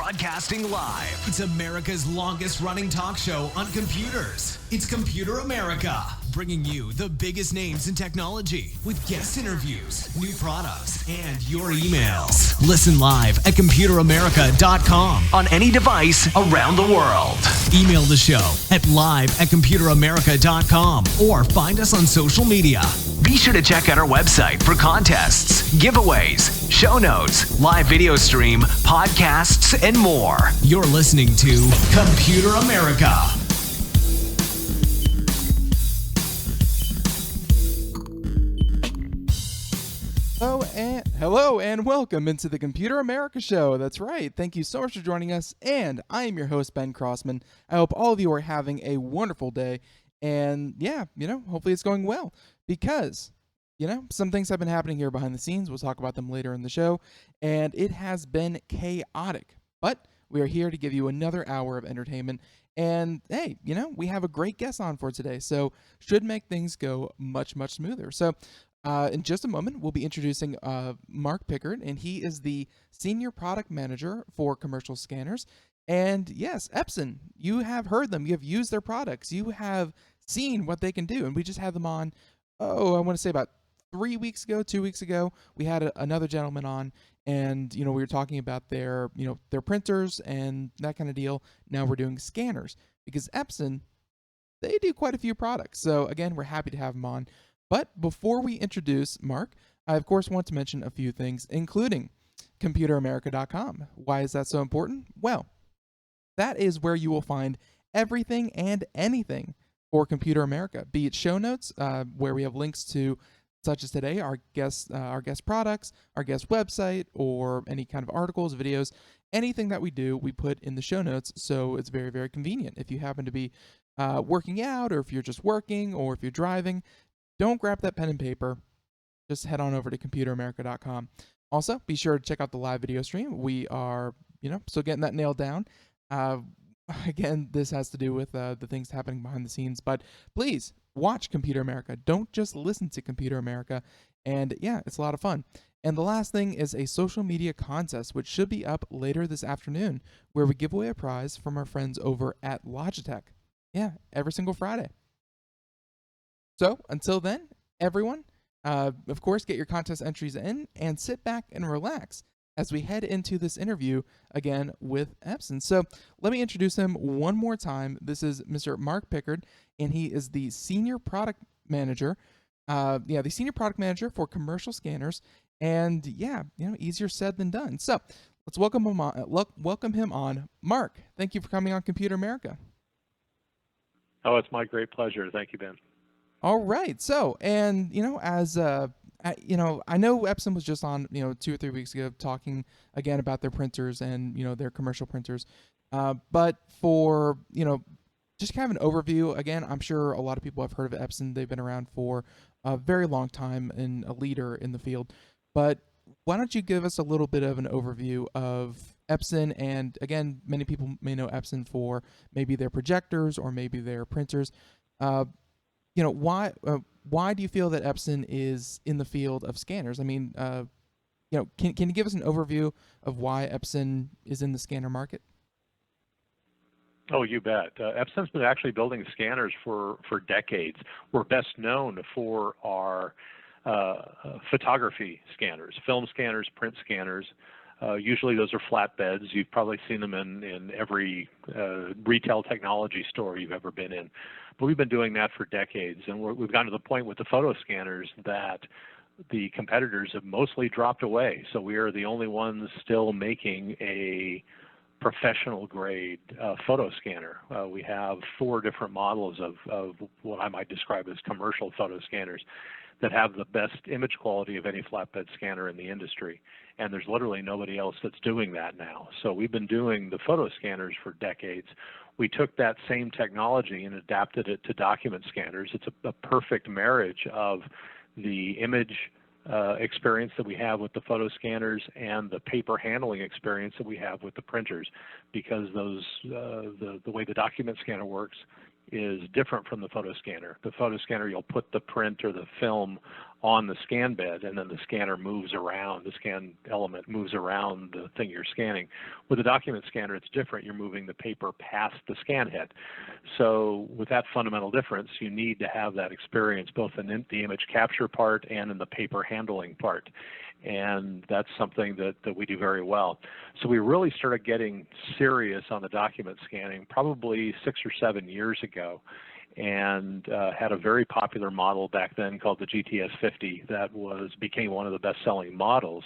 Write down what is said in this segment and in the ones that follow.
Broadcasting live. It's America's longest running talk show on computers. It's Computer America, bringing you the biggest names in technology with guest interviews, new products, and your emails. Listen live at computeramerica.com on any device around the world. Email the show at live@computeramerica.com or find us on social media. Be sure to check out our website for contests, giveaways, show notes, live video stream, podcasts, and more. You're listening to Computer America. Hello and welcome into the Computer America Show. That's right. Thank you so much for joining us. And I am your host, Ben Crossman. I hope all of you are having a wonderful day. And yeah, hopefully it's going well because, some things have been happening here behind the scenes. We'll talk about them later in the show. And it has been chaotic. But we are here to give you another hour of entertainment. And hey, we have a great guest on for today. So should make things go much, much smoother. So in just a moment, we'll be introducing Mark Pickard, and he is the Senior Product Manager for Commercial Scanners. And yes, Epson, you have heard them. You have used their products. You have seen what they can do. And we just had them on, I want to say about 2 weeks ago. We had another gentleman on, and, we were talking about their printers and that kind of deal. Now we're doing scanners because Epson, they do quite a few products. So again, we're happy to have them on. But before we introduce Mark, I, of course, want to mention a few things, including ComputerAmerica.com. Why is that so important? Well, that is where you will find everything and anything for Computer America, be it show notes, where we have links to, such as today, our guest products, our guest website, or any kind of articles, videos, anything that we do, we put in the show notes, so it's very, very convenient. If you happen to be working out, or if you're just working, or if you're driving, don't grab that pen and paper. Just head on over to ComputerAmerica.com. Also, be sure to check out the live video stream. We are, still getting that nailed down. Again, this has to do with the things happening behind the scenes. But please, watch Computer America. Don't just listen to Computer America. And yeah, it's a lot of fun. And the last thing is a social media contest, which should be up later this afternoon, where we give away a prize from our friends over at Logitech. Yeah, every single Friday. So, until then, everyone, of course, get your contest entries in and sit back and relax as we head into this interview again with Epson. So, let me introduce him one more time. This is Mr. Mark Pickard, and he is the Senior Product Manager. The Senior Product Manager for Commercial Scanners. And yeah, easier said than done. So, let's welcome him on. Mark, thank you for coming on Computer America. Oh, it's my great pleasure. Thank you, Ben. All right. So, and, I know Epson was just on, 2 or 3 weeks ago talking again about their printers and, their commercial printers. But for, just kind of an overview, again, I'm sure a lot of people have heard of Epson. They've been around for a very long time and a leader in the field. But why don't you give us a little bit of an overview of Epson? And again, many people may know Epson for maybe their projectors or maybe their printers. Why do you feel that Epson is in the field of scanners? I mean, can you give us an overview of why Epson is in the scanner market? Oh, you bet. Epson's been actually building scanners for decades. We're best known for our photography scanners, film scanners, print scanners. Usually those are flatbeds. You've probably seen them in every retail technology store you've ever been in. But we've been doing that for decades, and we've gotten to the point with the photo scanners that the competitors have mostly dropped away. So we are the only ones still making a professional grade photo scanner. We have 4 different models of what I might describe as commercial photo scanners that have the best image quality of any flatbed scanner in the industry. And there's literally nobody else that's doing that now. So we've been doing the photo scanners for decades. We took that same technology and adapted it to document scanners. It's a perfect marriage of the image experience that we have with the photo scanners and the paper handling experience that we have with the printers, because those the way the document scanner works is different from the photo scanner. The photo scanner, you'll put the print or the film on the scan bed, and then the scanner moves around, the scan element moves around the thing you're scanning. With the document scanner, it's different. You're moving the paper past the scan head. So with that fundamental difference, you need to have that experience both in the image capture part and in the paper handling part. And that's something that we do very well. So we really started getting serious on the document scanning probably 6 or 7 years ago, and had a very popular model back then called the GTS 50 that became one of the best-selling models.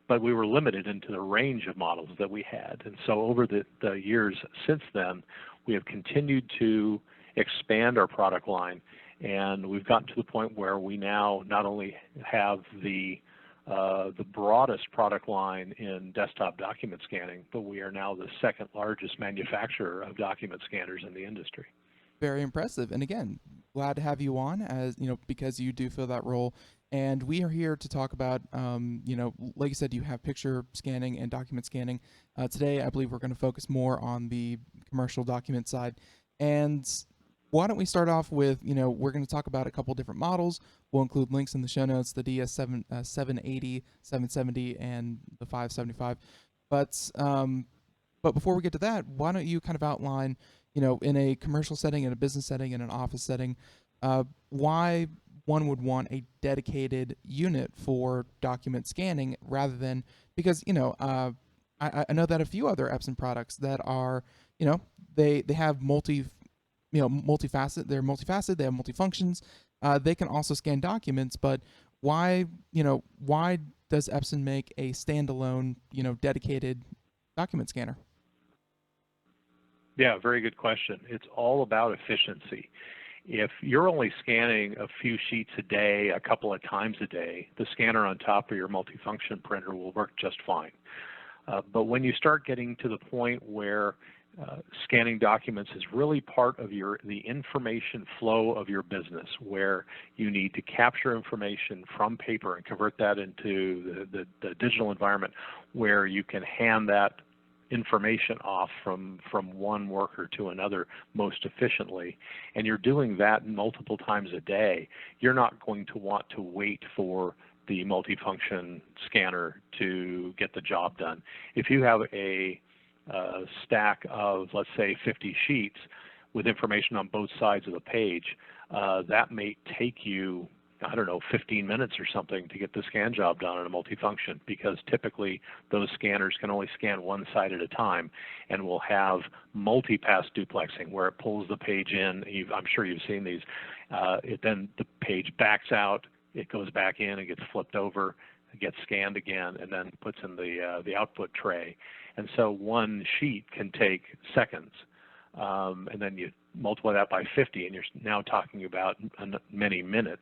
But we were limited into the range of models that we had. And so over the years since then, we have continued to expand our product line, and we've gotten to the point where we now not only have the broadest product line in desktop document scanning, but we are now the second largest manufacturer of document scanners in the industry. Very impressive. And again, glad to have you on, as you know, because you do fill that role. And we are here to talk about, like you said, you have picture scanning and document scanning. Today, I believe we're going to focus more on the commercial document side. And why don't we start off with, we're going to talk about a couple different models. We'll include links in the show notes, the DS780, 770, and the 575. But before we get to that, why don't you kind of outline, in a commercial setting, in a business setting, in an office setting, why one would want a dedicated unit for document scanning rather than, because, I know that a few other Epson products that are, they have multifaceted, they're multifaceted, they have multifunctions, they can also scan documents, but why does Epson make a standalone, dedicated document scanner? Yeah, very good question. It's all about efficiency. If you're only scanning a few sheets a day, a couple of times a day, the scanner on top of your multifunction printer will work just fine. But when you start getting to the point where scanning documents is really part of the information flow of your business, where you need to capture information from paper and convert that into the digital environment, where you can hand that information off from one worker to another most efficiently, and you're doing that multiple times a day, you're not going to want to wait for the multifunction scanner to get the job done. If you have a stack of, let's say, 50 sheets with information on both sides of the page, that may take you, 15 minutes or something to get the scan job done on a multifunction, because typically those scanners can only scan one side at a time, and will have multi-pass duplexing where it pulls the page in. I'm sure you've seen these. Then the page backs out, it goes back in, it gets flipped over, it gets scanned again, and then puts in the output tray. And so one sheet can take seconds. And then you multiply that by 50, and you're now talking about many minutes,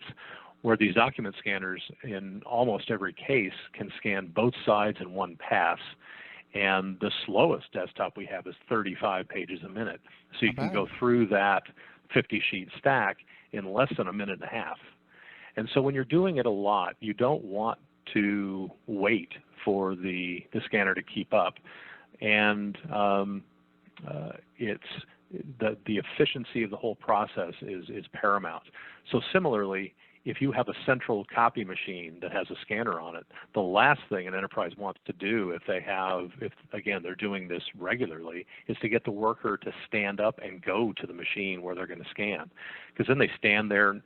where these document scanners, in almost every case, can scan both sides in one pass. And the slowest desktop we have is 35 pages a minute. So you can go through that 50-sheet stack in less than a minute and a half. And so when you're doing it a lot, you don't want to wait for the scanner to keep up. And it's the efficiency of the whole process is paramount. So similarly, if you have a central copy machine that has a scanner on it, the last thing an enterprise wants to do, if again they're doing this regularly, is to get the worker to stand up and go to the machine where they're going to scan. Because then they stand there,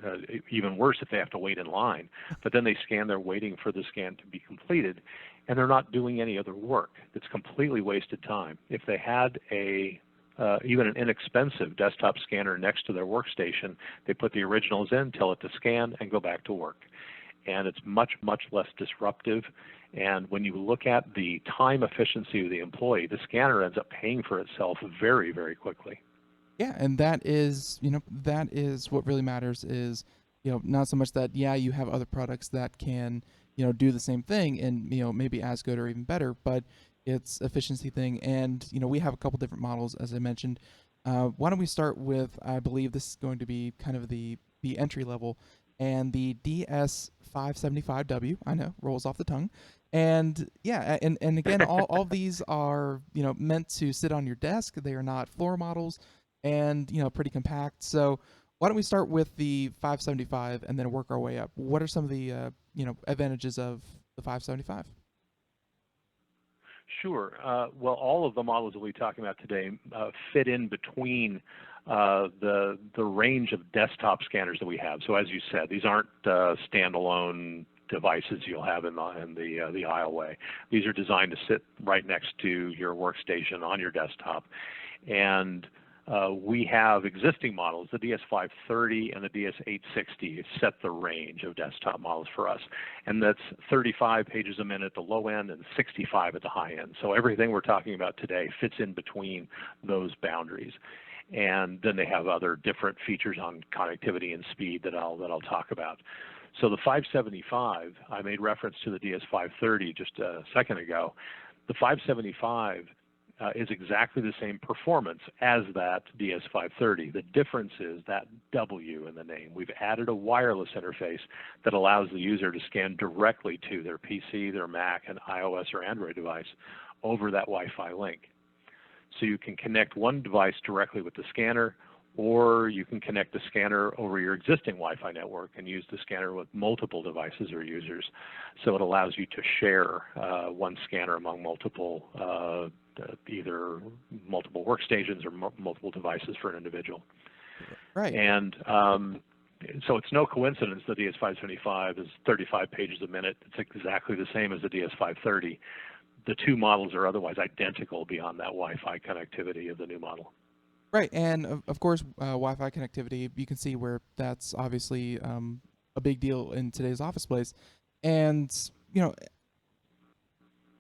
even worse if they have to wait in line, but then they stand there waiting for the scan to be completed, and they're not doing any other work. It's completely wasted time. If they had even an inexpensive desktop scanner next to their workstation, they put the originals in, tell it to scan, and go back to work. And it's much, much less disruptive. And when you look at the time efficiency of the employee, the scanner ends up paying for itself very, very quickly. Yeah, and that is what really matters, is, not so much that, you have other products that can, do the same thing and, maybe as good or even better, but it's efficiency thing. And we have a couple different models, as I mentioned. Why don't we start with, I believe this is going to be kind of the entry level, and the DS575W. I know, rolls off the tongue. And and again, all these are meant to sit on your desk. They are not floor models. and pretty compact. So why don't we start with the 575 and then work our way up? What are some of the advantages of the 575? Sure. Well, all of the models that we're talking about today fit in between the range of desktop scanners that we have. So as you said, these aren't standalone devices you'll have in the aisleway. These are designed to sit right next to your workstation on your desktop, and we have existing models. The DS530 and the DS860 set the range of desktop models for us, and that's 35 pages a minute at the low end and 65 at the high end. So everything we're talking about today fits in between those boundaries. And then they have other different features on connectivity and speed that I'll talk about. So the 575, I made reference to the DS530 just a second ago. The 575 is exactly the same performance as that DS530. The difference is that W in the name. We've added a wireless interface that allows the user to scan directly to their PC, their Mac, an iOS or Android device over that Wi-Fi link. So you can connect one device directly with the scanner, or you can connect the scanner over your existing Wi-Fi network and use the scanner with multiple devices or users. So it allows you to share one scanner among multiple, either multiple workstations or multiple devices for an individual. Right. And so it's no coincidence that DS575 is 35 pages a minute. It's exactly the same as the DS530. The two models are otherwise identical beyond that Wi-Fi connectivity of the new model. Right, and of course, Wi-Fi connectivity, you can see where that's obviously a big deal in today's office place. And,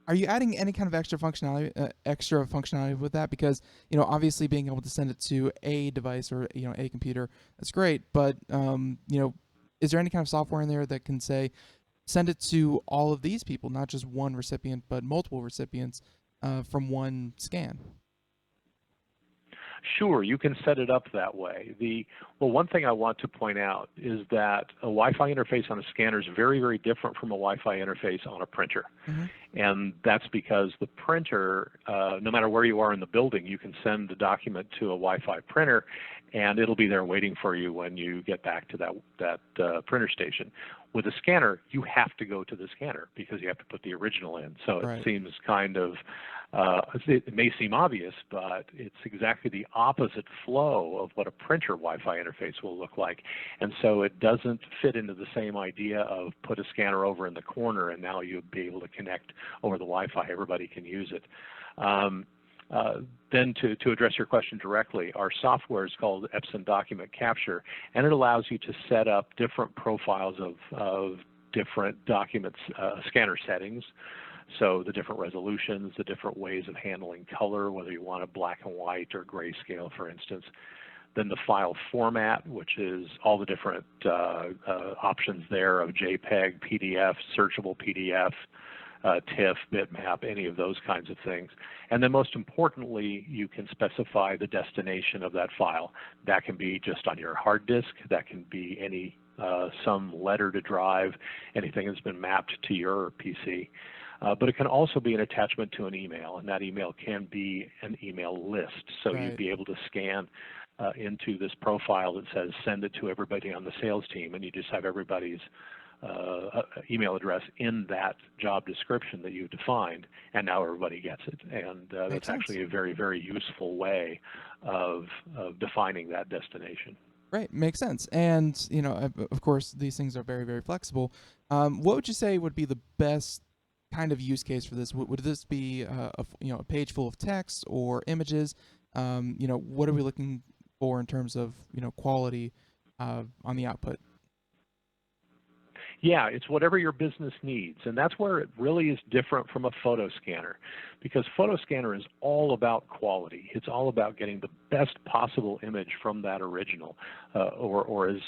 are you adding any kind of extra functionality with that? Because, obviously being able to send it to a device or, a computer, that's great. But, is there any kind of software in there that can say, send it to all of these people, not just one recipient, but multiple recipients from one scan? Sure, you can set it up that way. Well, one thing I want to point out is that a Wi-Fi interface on a scanner is very, very different from a Wi-Fi interface on a printer. Mm-hmm. And that's because the printer, no matter where you are in the building, you can send the document to a Wi-Fi printer, and it'll be there waiting for you when you get back to that printer station. With a scanner, you have to go to the scanner because you have to put the original in. So Right. it seems kind of, it may seem obvious, but it's exactly the opposite flow of what a printer Wi-Fi interface will look like. And so it doesn't fit into the same idea of put a scanner over in the corner and now you'll be able to connect over the Wi-Fi. Everybody can use it. Then to address your question directly, our software is called Epson Document Capture, and it allows you to set up different profiles of different documents, scanner settings. So the different resolutions, the different ways of handling color, whether you want a black and white or grayscale, for instance. Then the file format, which is all the different options there of JPEG, PDF, searchable PDF, TIFF, bitmap, any of those kinds of things. And then most importantly, you can specify the destination of that file. That can be just on your hard disk. That can be some letter to drive, anything that's been mapped to your PC. But it can also be an attachment to an email, and that email can be an email list. So Right. you'd be able to scan into this profile that says send it to everybody on the sales team, and you just have everybody's email address in that job description that you've defined, and now everybody gets it. And that's actually a very, very useful way of defining that destination. Right, makes sense. And of course, these things are very, very flexible. What would you say would be the best kind of use case for this? Would this be a page full of text or images? What are we looking for in terms of quality on the output? Yeah, it's whatever your business needs, and that's where it really is different from a photo scanner, because photo scanner is all about quality. It's all about getting the best possible image from that original, or as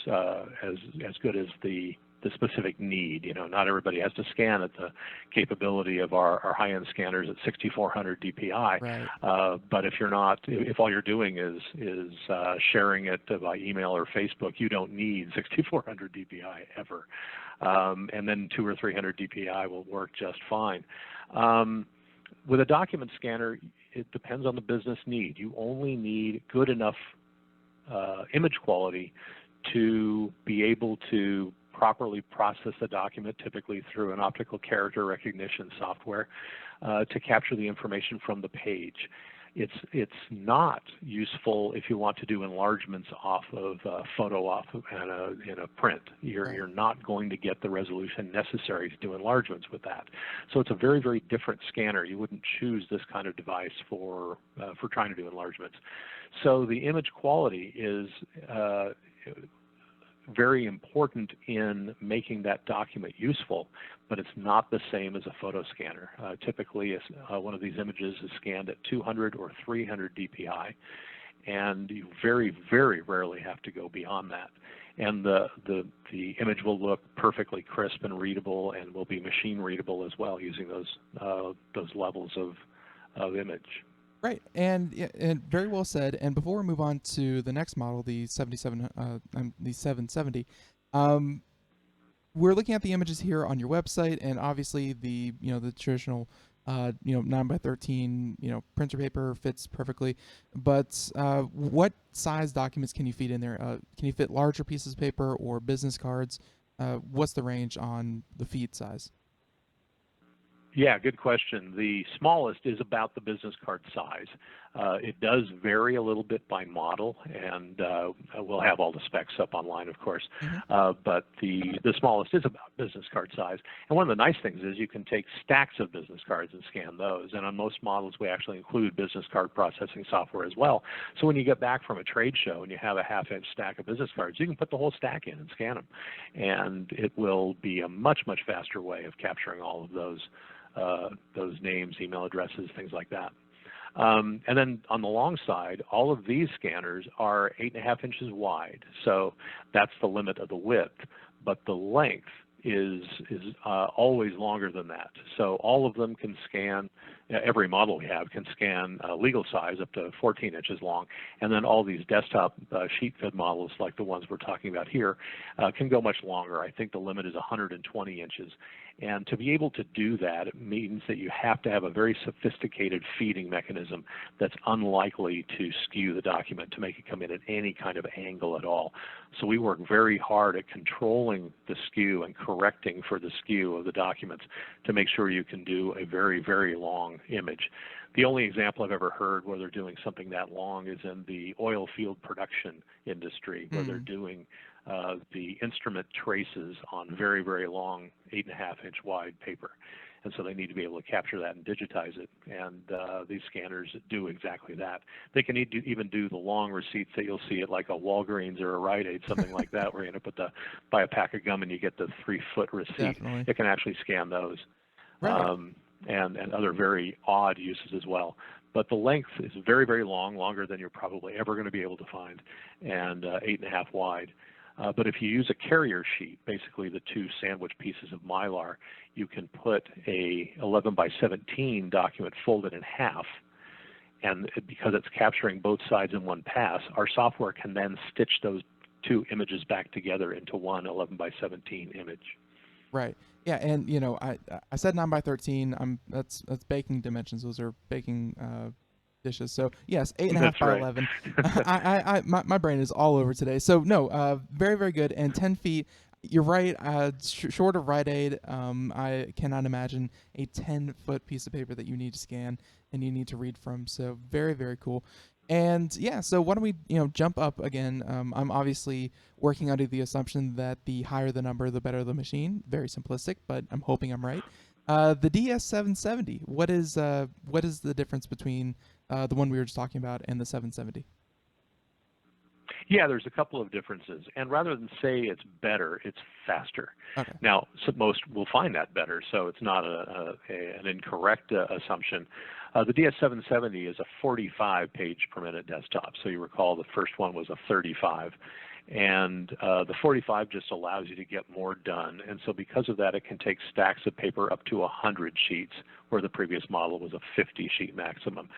good as the specific need. Not everybody has to scan at the capability of our high-end scanners at 6400 DPI. Right. But if all you're doing is sharing it by email or Facebook, you don't need 6400 DPI ever. And then 200 or 300 DPI will work just fine. With a document scanner, it depends on the business need. You only need good enough image quality to be able to properly process the document, typically through an optical character recognition software, to capture the information from the page. It's not useful if you want to do enlargements off of a photo in a print. You're not going to get the resolution necessary to do enlargements with that. So it's a very, very different scanner. You wouldn't choose this kind of device for trying to do enlargements. So the image quality is very important in making that document useful, but it's not the same as a photo scanner. Typically, one of these images is scanned at 200 or 300 dpi, and you very, very rarely have to go beyond that. And the image will look perfectly crisp and readable, and will be machine readable as well, using those levels of image. Right, and very well said. And before we move on to the next model, the 770, we're looking at the images here on your website, and obviously the traditional 9x13 printer paper fits perfectly. But what size documents can you feed in there? Can you fit larger pieces of paper or business cards? What's the range on the feed size? Yeah, good question. The smallest is about the business card size. It does vary a little bit by model, and we'll have all the specs up online, of course. But the smallest is about business card size. And one of the nice things is you can take stacks of business cards and scan those. And on most models, we actually include business card processing software as well. So when you get back from a trade show and you have a half-inch stack of business cards, you can put the whole stack in and scan them. And it will be a much, much faster way of capturing all of those names, email addresses, things like that. And then on the long side, all of these scanners are 8.5 inches wide, so that's the limit of the width, but the length is always longer than that. So all of them can scan, every model we have can scan legal size up to 14 inches long, and then all these desktop sheet fed models like the ones we're talking about here can go much longer. I think the limit is 120 inches. And to be able to do that, it means that you have to have a very sophisticated feeding mechanism that's unlikely to skew the document, to make it come in at any kind of angle at all. So we work very hard at controlling the skew and correcting for the skew of the documents to make sure you can do a very, very long image. The only example I've ever heard where they're doing something that long is in the oil field production industry, where they're doing the instrument traces on very, very long 8.5 inch wide paper. And so they need to be able to capture that and digitize it. And these scanners do exactly that. They can even do the long receipts that you'll see at like a Walgreens or a Rite Aid, something like that, where you end up buy a pack of gum and you get the 3-foot receipt. Definitely. It can actually scan those. Right. And other very odd uses as well. But the length is very, very long, longer than you're probably ever going to be able to find, and 8.5 wide. But if you use a carrier sheet, basically the two sandwich pieces of Mylar, you can put a 11 by 17 document folded in half, and because it's capturing both sides in one pass, our software can then stitch those two images back together into one 11 by 17 image. Right. Yeah, and I said 9 by 13. That's baking dimensions. Those are baking dishes. So yes, 8.5 by 11. My brain is all over today. So no, very, very good. And 10 feet. You're right. Short of Rite Aid, I cannot imagine a 10-foot piece of paper that you need to scan and you need to read from. So very, very cool. And yeah, so why don't we jump up again? I'm obviously working under the assumption that the higher the number, the better the machine. Very simplistic, but I'm hoping I'm right. The DS770. What is the difference between the one we were just talking about and the 770? Yeah, there's a couple of differences, and rather than say it's better, it's faster. Okay. Now, so most will find that better, so it's not an incorrect assumption. The DS770 is a 45-page per minute desktop, so you recall the first one was a 35. And the 45 just allows you to get more done. And so because of that, it can take stacks of paper up to 100 sheets, where the previous model was a 50-sheet maximum.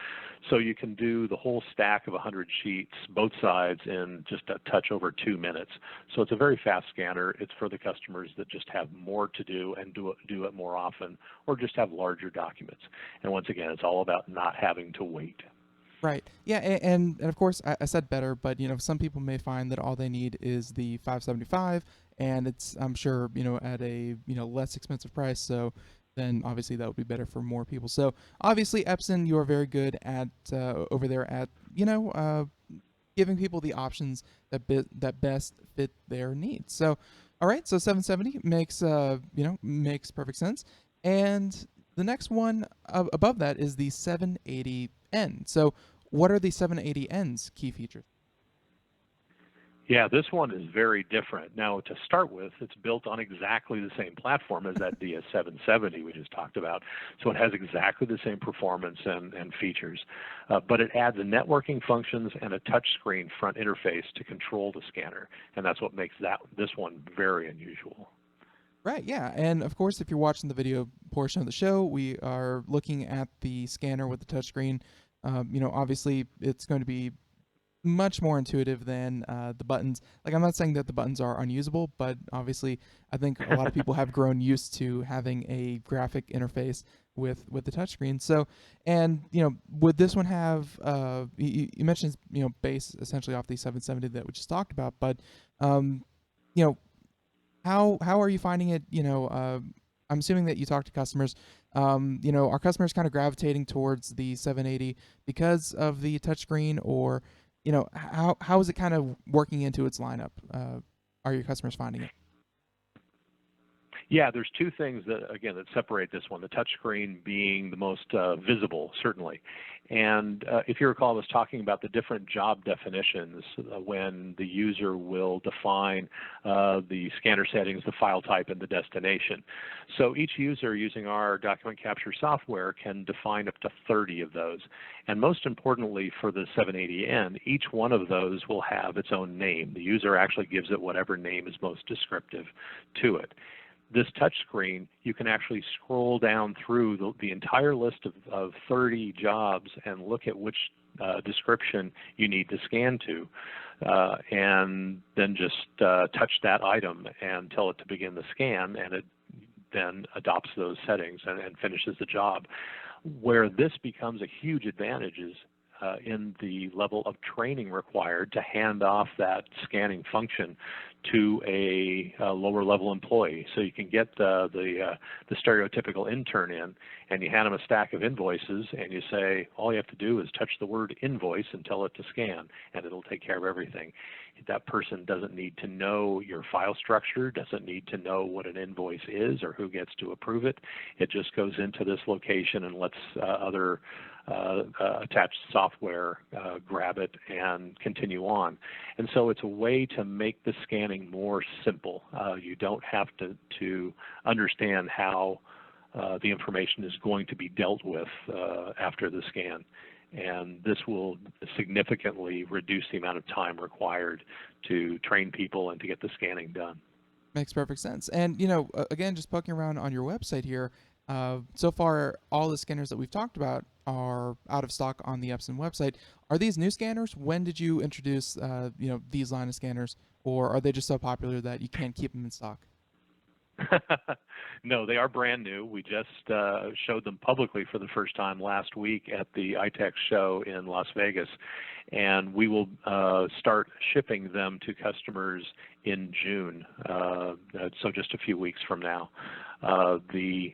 So you can do the whole stack of 100 sheets, both sides, in just a touch over 2 minutes. So it's a very fast scanner. It's for the customers that just have more to do and do it more often, or just have larger documents. And once again, it's all about not having to wait. Right. Yeah, and of course I said better, but some people may find that all they need is the 575, and it's I'm sure at a less expensive price. So then obviously that would be better for more people. So obviously Epson, you are very good at over there at giving people the options that best fit their needs. So all right, so 770 makes makes perfect sense, and the next one above that is the 780N. So what are the 780N's key features? Yeah, this one is very different. Now, to start with, it's built on exactly the same platform as that DS770 we just talked about. So it has exactly the same performance and features, but it adds networking functions and a touchscreen front interface to control the scanner, and that's what makes this one very unusual. Right, yeah. And of course, if you're watching the video portion of the show, we are looking at the scanner with the touchscreen. Obviously, it's going to be much more intuitive than the buttons. Like, I'm not saying that the buttons are unusable, but obviously, I think a lot of people have grown used to having a graphic interface with the touchscreen. So, and would this one have? You mentioned based essentially off the 770 that we just talked about, but you know, how are you finding it? I'm assuming that you talk to customers. Are customers kind of gravitating towards the 780 because of the touchscreen, or how is it kind of working into its lineup? Are your customers finding it? Yeah, there's two things that separate this one. The touchscreen being the most visible, certainly. And if you recall, I was talking about the different job definitions when the user will define the scanner settings, the file type, and the destination. So each user using our document capture software can define up to 30 of those. And most importantly for the 780N, each one of those will have its own name. The user actually gives it whatever name is most descriptive to it. This touchscreen, you can actually scroll down through the entire list of 30 jobs and look at which description you need to scan to, and then just touch that item and tell it to begin the scan, and it then adopts those settings and finishes the job. Where this becomes a huge advantage is in the level of training required to hand off that scanning function to a lower level employee. So you can get the stereotypical intern in, and you hand them a stack of invoices, and you say, all you have to do is touch the word invoice and tell it to scan, and it'll take care of everything. That person doesn't need to know your file structure, doesn't need to know what an invoice is or who gets to approve it. It just goes into this location and lets other attached software grab it and continue on. And so it's a way to make the scanning more simple. You don't have to understand how the information is going to be dealt with after the scan. And this will significantly reduce the amount of time required to train people and to get the scanning done. Makes perfect sense. And again, just poking around on your website here, so far all the scanners that we've talked about are out of stock on the Epson website. Are these new scanners? When did you introduce these line of scanners, or are they just so popular that you can't keep them in stock? No, they are brand new. We just showed them publicly for the first time last week at the iTech show in Las Vegas, and we will start shipping them to customers in June, so just a few weeks from now. The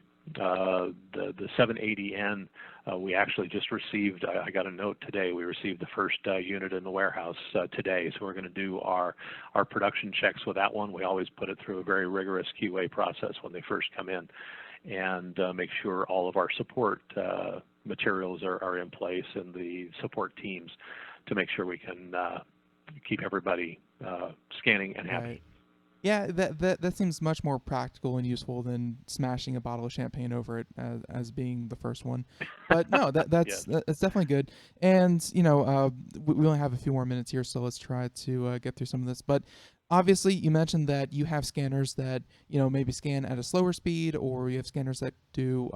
780N, we actually just received, I got a note today, we received the first unit in the warehouse today, so we're going to do our production checks with that one. We always put it through a very rigorous QA process when they first come in, and make sure all of our support materials are in place and the support teams to make sure we can keep everybody scanning and happy. Right. Yeah, that seems much more practical and useful than smashing a bottle of champagne over it as being the first one. But no, that's Yes. that's definitely good. And we only have a few more minutes here, so let's try to get through some of this. But obviously, you mentioned that you have scanners that maybe scan at a slower speed, or you have scanners that do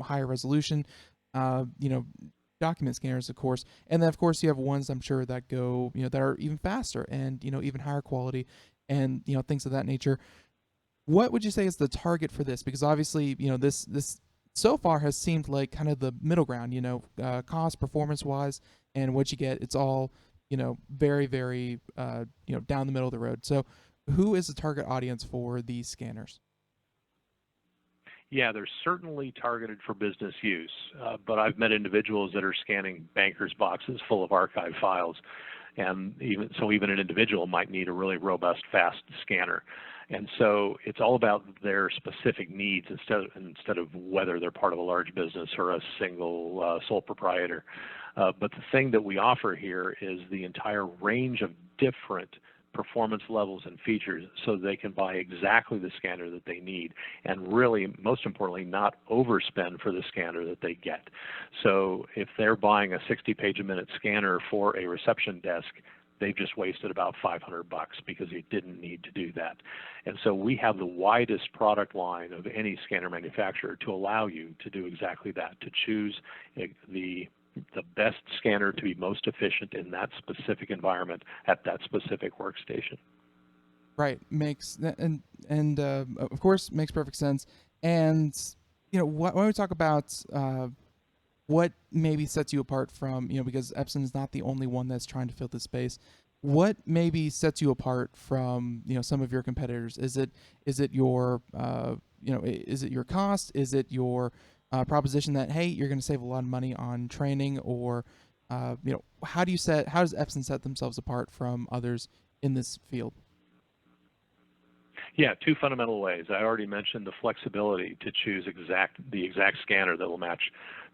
higher resolution. Document scanners, of course, and then of course you have ones I'm sure that go that are even faster and even higher quality, and things of that nature. What would you say is the target for this? Because obviously this so far has seemed like kind of the middle ground, cost performance wise, and what you get, it's all, very, very, down the middle of the road. So who is the target audience for these scanners? Yeah, they're certainly targeted for business use, but I've met individuals that are scanning bankers' boxes full of archive files, and even an individual might need a really robust, fast scanner. And so it's all about their specific needs instead of whether they're part of a large business or a single sole proprietor. But the thing that we offer here is the entire range of different performance levels and features so they can buy exactly the scanner that they need, and really, most importantly, not overspend for the scanner that they get. So if they're buying a 60-page a minute scanner for a reception desk, they've just wasted about $500 because they didn't need to do that. And so we have the widest product line of any scanner manufacturer to allow you to do exactly that, to choose the best scanner to be most efficient in that specific environment at that specific workstation. Right, and of course makes perfect sense. And when we talk about what maybe sets you apart from, because Epson is not the only one that's trying to fill this space. What maybe sets you apart from some of your competitors? Is it your is it your cost? Is it your proposition that, hey, you're going to save a lot of money on training, or how does Epson set themselves apart from others in this field? Yeah, two fundamental ways. I already mentioned the flexibility to choose the exact scanner that will match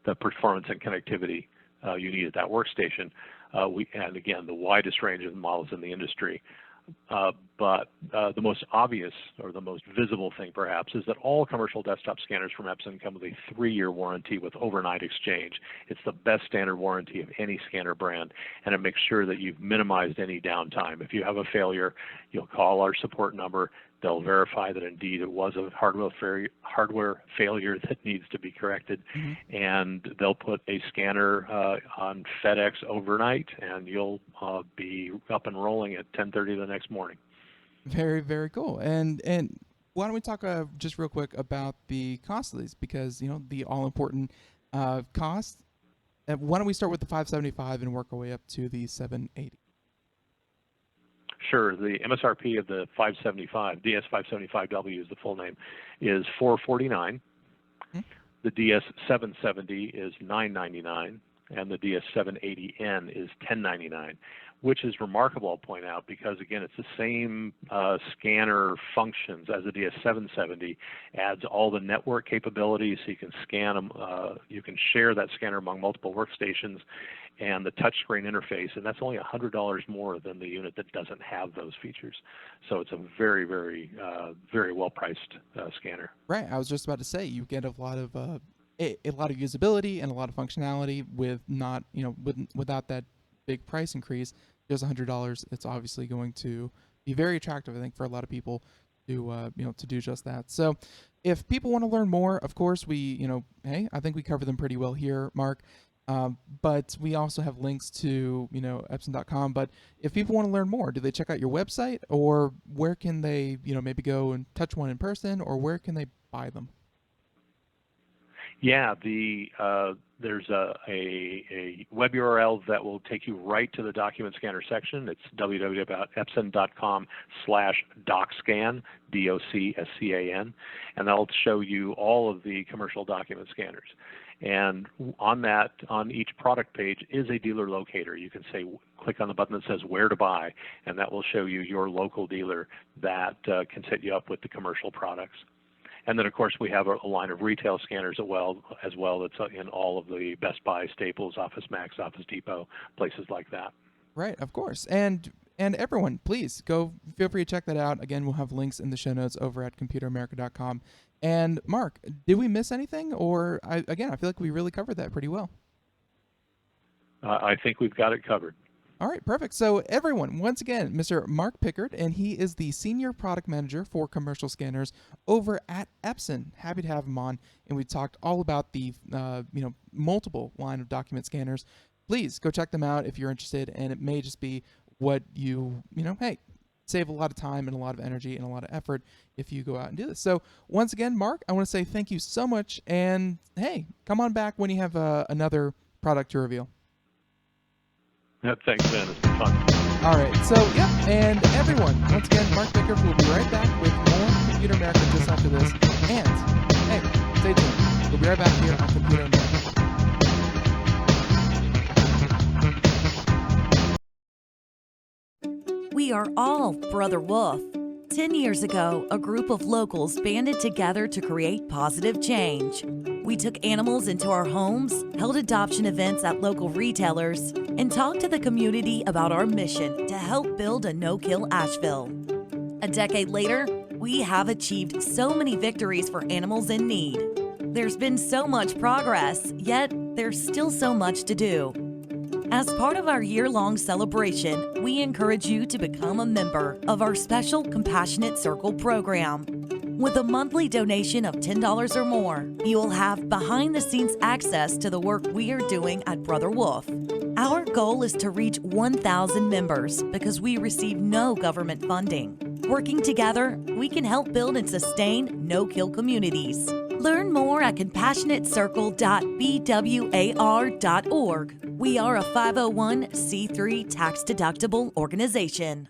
the performance and connectivity you need at that workstation. And again, the widest range of models in the industry. But the most obvious or the most visible thing perhaps is that all commercial desktop scanners from Epson come with a 3-year warranty with overnight exchange. It's the best standard warranty of any scanner brand, and it makes sure that you've minimized any downtime. If you have a failure, you'll call our support number. They'll verify that indeed it was a hardware failure that needs to be corrected, and they'll put a scanner on FedEx overnight, and you'll be up and rolling at 10:30 the next morning. Very, very cool. And why don't we talk just real quick about the cost of these, because the all important cost. Why don't we start with the 575 and work our way up to the 780? Sure. The MSRP of the 575, DS575W is the full name, is $449. The DS770 is $999, and the DS780N is $1099, which is remarkable, I'll point out, because again, it's the same scanner functions as the DS770, adds all the network capabilities, so you can scan them, you can share that scanner among multiple workstations, and the touchscreen interface, and that's only $100 more than the unit that doesn't have those features. So it's a very, very, very well-priced scanner. Right. I was just about to say you get a lot of usability and a lot of functionality with not without that big price increase. Just $100. It's obviously going to be very attractive, I think, for a lot of people to to do just that. So if people want to learn more, of course, hey, I think we cover them pretty well here, Mark. But we also have links to, Epson.com. But if people want to learn more, do they check out your website, or where can they, maybe go and touch one in person, or where can they buy them? Yeah, there's a web URL that will take you right to the document scanner section. It's www.epson.com/docscan, DOCSCAN, and that'll show you all of the commercial document scanners. And on each product page is a dealer locator. You can click on the button that says where to buy, and that will show you your local dealer that can set you up with the commercial products. And then, of course, we have a line of retail scanners as well that's in all of the Best Buy, Staples, Office Max, Office Depot, places like that. Right, of course. And everyone, please feel free to check that out. Again, we'll have links in the show notes over at computeramerica.com. And Mark, did we miss anything? Or, I feel like we really covered that pretty well. I think we've got it covered. All right, perfect. So everyone, once again, Mr. Mark Pickard, and he is the Senior Product Manager for Commercial Scanners over at Epson. Happy to have him on, and we talked all about the multiple line of document scanners. Please go check them out if you're interested, and it may just be what hey, save a lot of time and a lot of energy and a lot of effort if you go out and do this. So once again, Mark, I want to say thank you so much. And hey, come on back when you have another product to reveal. Thanks, Ben. It's been fun. All right. So, yep. And everyone, once again, Mark Pickard will be right back with more Computer America just after this. And hey, stay tuned. We'll be right back here on Computer America. We are all Brother Wolf. 10 years ago, a group of locals banded together to create positive change. We took animals into our homes, held adoption events at local retailers, and talked to the community about our mission to help build a no-kill Asheville. A decade later, we have achieved so many victories for animals in need. There's been so much progress, yet there's still so much to do. As part of our year-long celebration, we encourage you to become a member of our special Compassionate Circle program. With a monthly donation of $10 or more, you will have behind-the-scenes access to the work we are doing at Brother Wolf. Our goal is to reach 1,000 members because we receive no government funding. Working together, we can help build and sustain no-kill communities. Learn more at compassionatecircle.bwar.org. We are a 501c3 tax-deductible organization.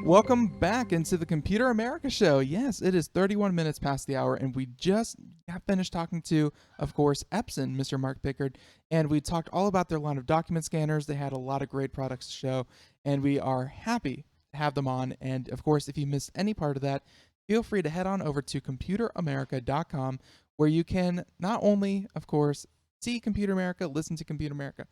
Welcome back into the Computer America Show. Yes, it is 31 minutes past the hour, and we just got finished talking to, of course, Epson, Mr. Mark Pickard, and we talked all about their line of document scanners. They had a lot of great products to show, and we are happy to have them on. And, of course, if you missed any part of that, feel free to head on over to computeramerica.com, where you can not only, of course, see Computer America, listen to Computer America,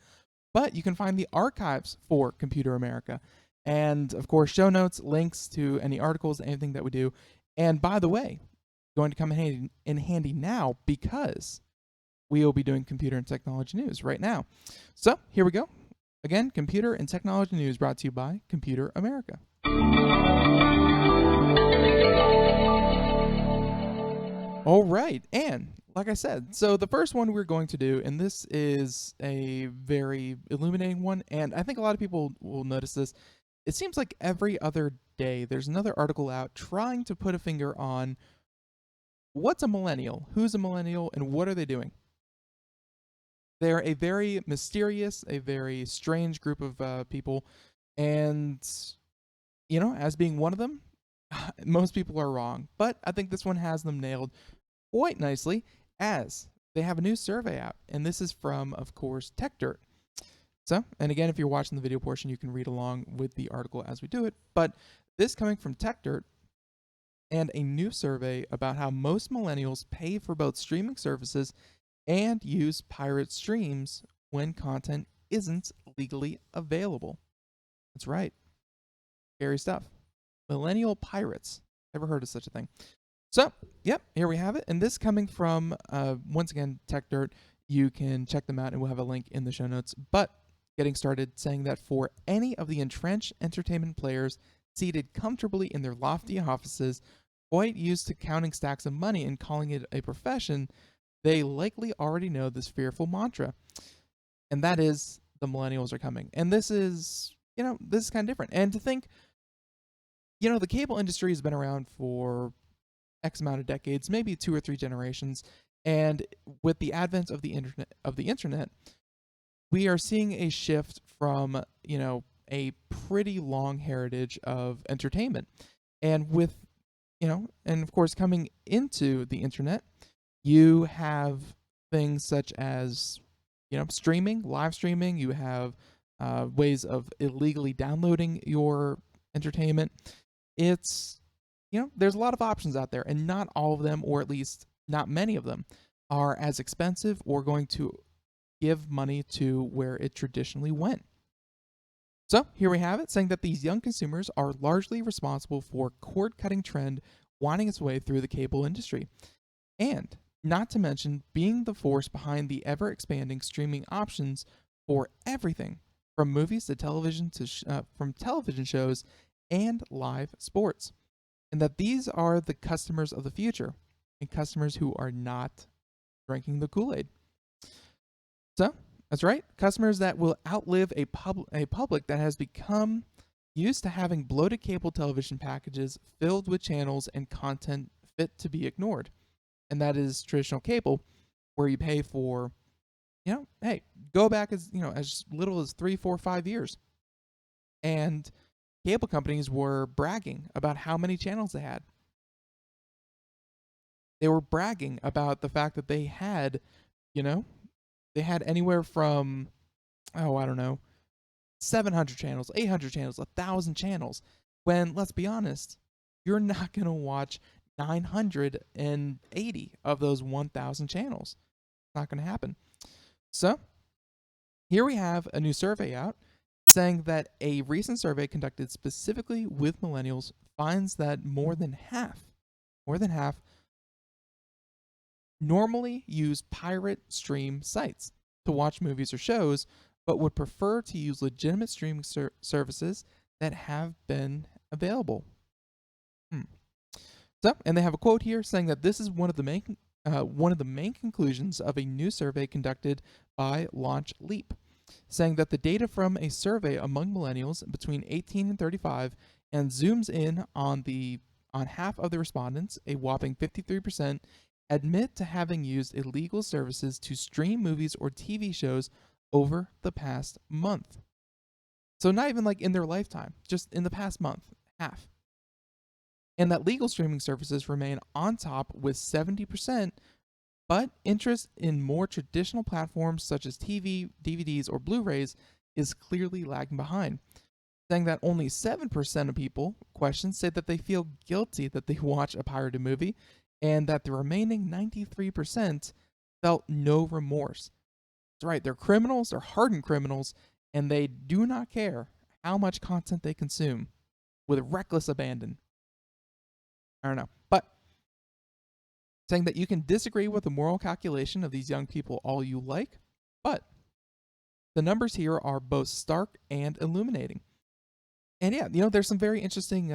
but you can find the archives for Computer America. And, of course, show notes, links to any articles, anything that we do. And, by the way, going to come in handy now because we will be doing computer and technology news right now. So, here we go. Again, computer and technology news brought to you by Computer America. All right. And, like I said, so the first one we're going to do, and this is a very illuminating one, and I think a lot of people will notice this. It seems like every other day there's another article out trying to put a finger on what's a millennial, who's a millennial, and what are they doing. They're a very mysterious, a very strange group of people, and, you know, as being one of them, most people are wrong. But I think this one has them nailed quite nicely, as they have a new survey out, and this is from, of course, TechDirt. So, and again, if you're watching the video portion, you can read along with the article as we do it. But this coming from TechDirt and a new survey about how most millennials pay for both streaming services and use pirate streams when content isn't legally available. That's right. Scary stuff. Millennial pirates. Never heard of such a thing. So, yep, here we have it. And this coming from, once again, TechDirt. You can check them out, and we'll have a link in the show notes. But getting started saying that for any of the entrenched entertainment players seated comfortably in their lofty offices, quite used to counting stacks of money and calling it a profession, they likely already know this fearful mantra. And that is, the millennials are coming. And this is, you know, this is kind of different. And to think, you know, the cable industry has been around for X amount of decades, maybe 2 or 3 generations. And with the advent of the internet, we are seeing a shift from, you know, a pretty long heritage of entertainment. And with, you know, and of course coming into the internet, you have things such as, you know, streaming, live streaming. You have ways of illegally downloading your entertainment. It's, you know, there's a lot of options out there, and not all of them, or at least not many of them, are as expensive or going to give money to where it traditionally went. So here we have it, saying that these young consumers are largely responsible for cord-cutting trend winding its way through the cable industry, and not to mention being the force behind the ever-expanding streaming options for everything from movies to television to from television shows and live sports, and that these are the customers of the future, and customers who are not drinking the Kool-Aid. So, That's right. Customers that will outlive a public that has become used to having bloated cable television packages filled with channels and content fit to be ignored. And that is traditional cable, where you pay for, hey, go back as little as 3, 4, 5 years. And cable companies were bragging about how many channels they had. They were bragging about the fact that they had, they had anywhere from, I don't know, 700 channels, 800 channels, 1,000 channels. When, let's be honest, you're not going to watch 980 of those 1,000 channels. It's not going to happen. So, here we have a new survey out saying that a recent survey conducted specifically with millennials finds that more than half normally use pirate stream sites to watch movies or shows, but would prefer to use legitimate streaming services that have been available. So, and they have a quote here saying that this is one of the main conclusions of a new survey conducted by Launch Leap, saying that the data from a survey among millennials between 18 and 35 and zooms in on half of the respondents, a whopping 53%, admit to having used illegal services to stream movies or TV shows over the past month. So not even like in their lifetime, just in the past month, half. And that legal streaming services remain on top with 70%, but interest in more traditional platforms such as TV, DVDs, or Blu-rays is clearly lagging behind, saying that only 7% of people questioned say that they feel guilty that they watch a pirated movie, and that the remaining 93% felt no remorse. That's right, they're criminals, they're hardened criminals, and they do not care how much content they consume with reckless abandon. I don't know. But saying that you can disagree with the moral calculation of these young people all you like, but the numbers here are both stark and illuminating. And yeah, there's some very interesting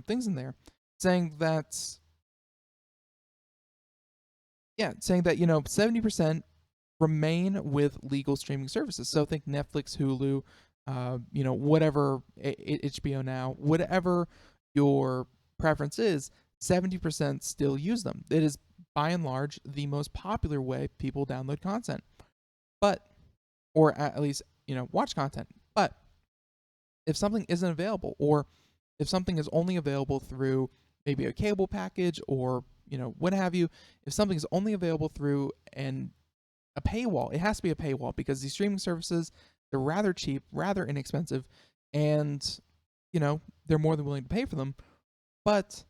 things in there saying that 70% remain with legal streaming services. So think Netflix, Hulu, whatever, HBO Now, whatever your preference is, 70% still use them. It is by and large the most popular way people download content, or at least watch content. But if something isn't available, or if something is only available through maybe a cable package or what have you, if something is only available through a paywall, it has to be a paywall because these streaming services, they're rather cheap, rather inexpensive, and they're more than willing to pay for them. But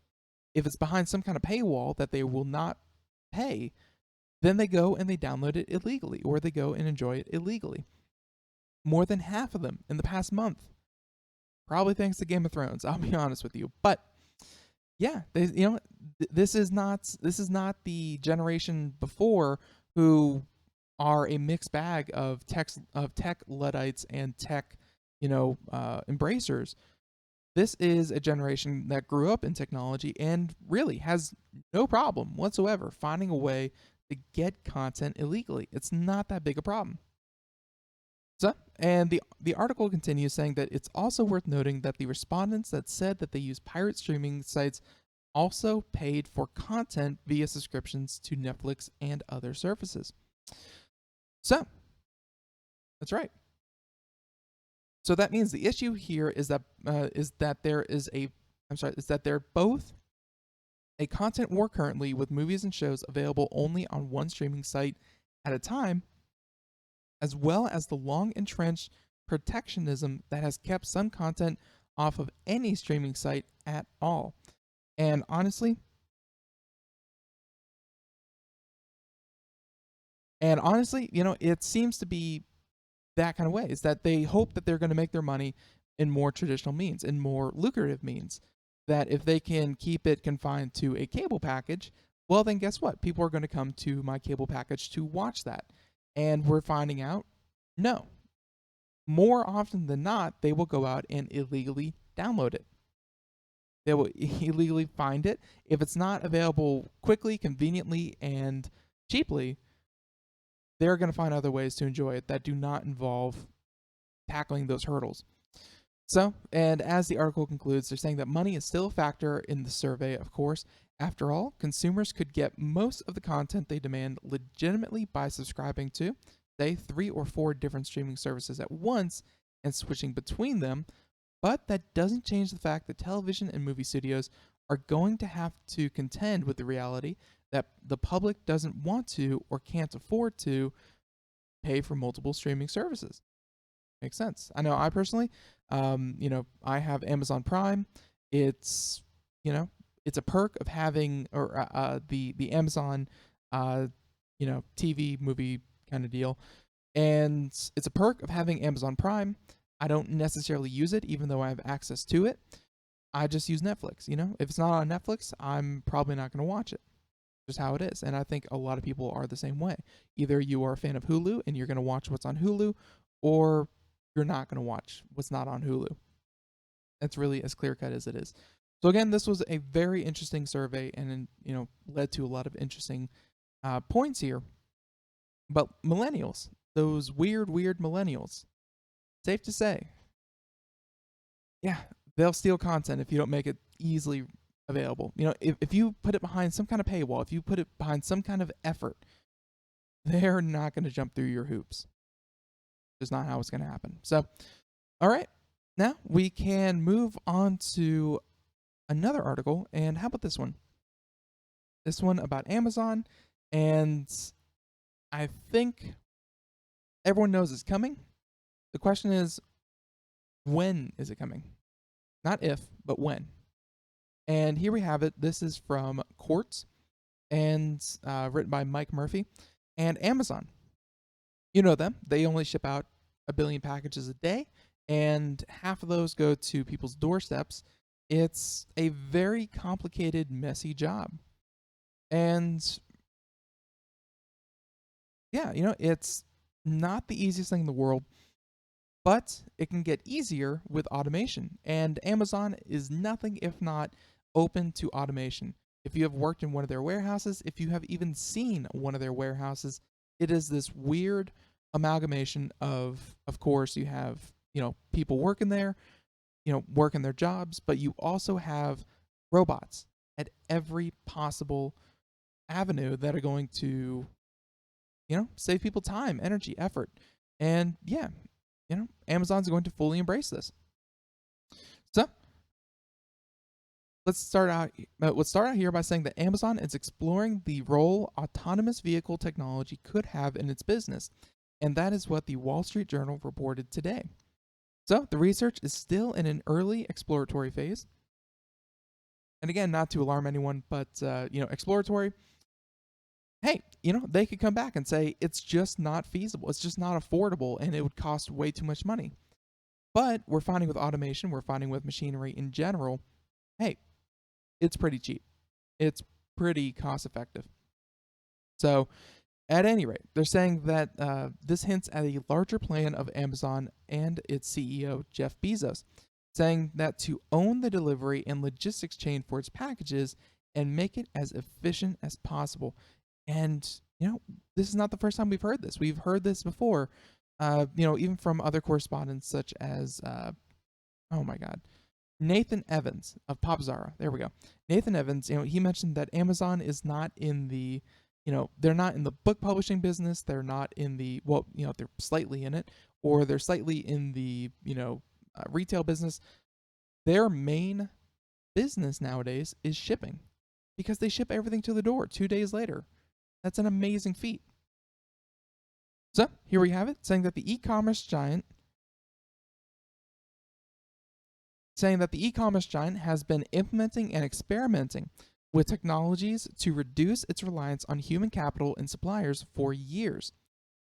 if it's behind some kind of paywall that they will not pay, then they go and they download it illegally, or they go and enjoy it illegally. More than half of them in the past month. Probably thanks to Game of Thrones, I'll be honest with you. But yeah, this is not the generation before who are a mixed bag of tech Luddites and tech embracers. This is a generation that grew up in technology and really has no problem whatsoever finding a way to get content illegally. It's not that big a problem. So, and the article continues saying that it's also worth noting that the respondents that said that they use pirate streaming sites also paid for content via subscriptions to Netflix and other services. So, that's right. So that means the issue here is that they're both a content war currently, with movies and shows available only on one streaming site at a time, as well as the long entrenched protectionism that has kept some content off of any streaming site at all. And honestly, it seems to be that kind of way, is that they hope that they're going to make their money in more traditional means, in more lucrative means, that if they can keep it confined to a cable package, well, then guess what? People are going to come to my cable package to watch that. And we're finding out, no. More often than not, they will go out and illegally download it. They will illegally find it. If it's not available quickly, conveniently, and cheaply, they're going to find other ways to enjoy it that do not involve tackling those hurdles. So, and as the article concludes, they're saying that money is still a factor in the survey, of course. After all, consumers could get most of the content they demand legitimately by subscribing to, say, 3 or 4 different streaming services at once and switching between them. But that doesn't change the fact that television and movie studios are going to have to contend with the reality that the public doesn't want to or can't afford to pay for multiple streaming services. Makes sense. I know I personally, I have Amazon Prime. It's, it's a perk of having the Amazon, TV movie kind of deal. And it's a perk of having Amazon Prime. I don't necessarily use it, even though I have access to it. I just use Netflix. If it's not on Netflix, I'm probably not going to watch it. Just how it is. And I think a lot of people are the same way. Either you are a fan of Hulu and you're going to watch what's on Hulu, or you're not going to watch what's not on Hulu. That's really as clear-cut as it is. So again, this was a very interesting survey and, led to a lot of interesting points here. But millennials, those weird millennials, safe to say, yeah, they'll steal content if you don't make it easily available. If you put it behind some kind of paywall, if you put it behind some kind of effort, they're not going to jump through your hoops. Just not how it's going to happen. So, all right, now we can move on to another article. And how about this one? This one about Amazon. And I think everyone knows it's coming. The question is, when is it coming? Not if, but when. And here we have it. This is from Quartz and written by Mike Murphy. And Amazon, you know them. They only ship out 1 billion packages a day, and half of those go to people's doorsteps. It's a very complicated, messy job. And yeah, it's not the easiest thing in the world, but it can get easier with automation. And Amazon is nothing if not open to automation. If you have worked in one of their warehouses, if you have even seen one of their warehouses, it is this weird amalgamation of course, you have, people working there, working their jobs, but you also have robots at every possible avenue that are going to, save people time, energy, effort. And yeah, Amazon's going to fully embrace this. So let's start out here by saying that Amazon is exploring the role autonomous vehicle technology could have in its business, and that is what the Wall Street Journal reported today. So the research is still in an early exploratory phase. And again, not to alarm anyone, but exploratory. Hey, they could come back and say it's just not feasible, it's just not affordable, and it would cost way too much money. But we're finding with automation, we're finding with machinery in general, hey, it's pretty cheap. It's pretty cost effective. So at any rate, they're saying that this hints at a larger plan of Amazon and its CEO, Jeff Bezos, saying that to own the delivery and logistics chain for its packages and make it as efficient as possible. And, this is not the first time we've heard this. We've heard this before, even from other correspondents such as, Nathan Evans of Popzara. There we go. Nathan Evans, he mentioned that Amazon is not in the, they're not in the book publishing business. They're not in the, they're slightly in it, or they're slightly in the, retail business. Their main business nowadays is shipping, because they ship everything to the door 2 days later. That's an amazing feat. So here we have it, saying that the e-commerce giant has been implementing and experimenting with technologies to reduce its reliance on human capital and suppliers for years.